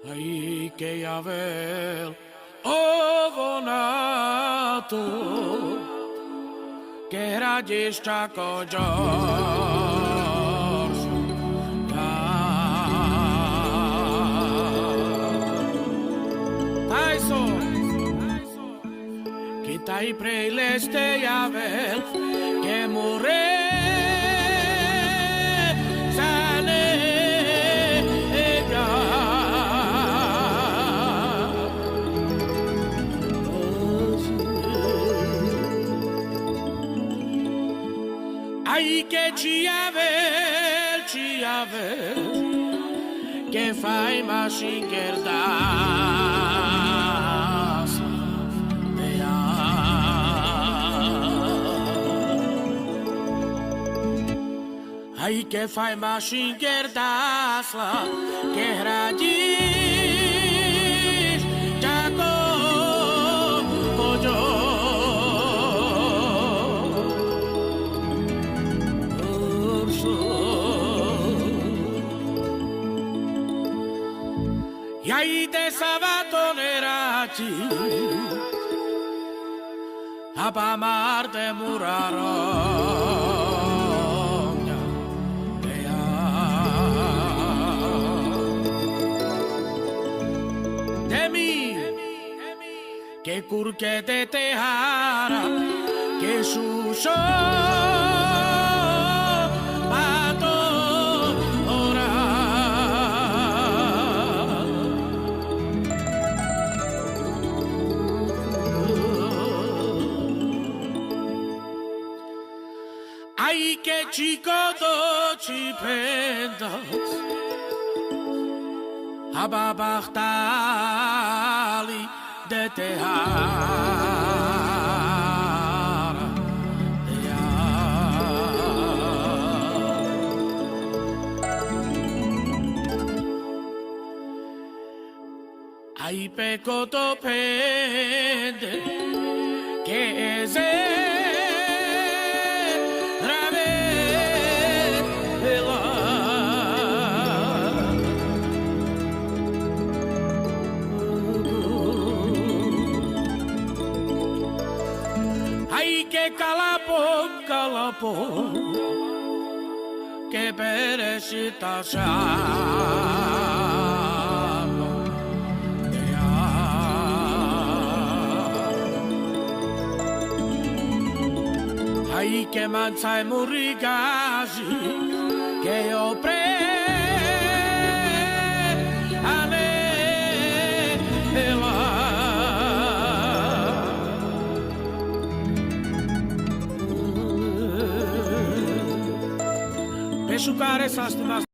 Hay que haber ogonato que radziszcza kodziorz. Tajso, kitaj prejleste javel, que more sale ega. Ay, que chiavel, que fai machingerdas. Ay, que fai machingerdas, que radis, jaco, pollo. Y ahí te sabatonerachi a pamarte muraron de mí que curque te tejara que suyo Ay, que chico doci pendas Ababachtali de tehara Ay, pecoto pende Que es Ay, que calapón, que perecita shalo Ay, que manza e murigaji, que yo pre Peșucare s-a stimat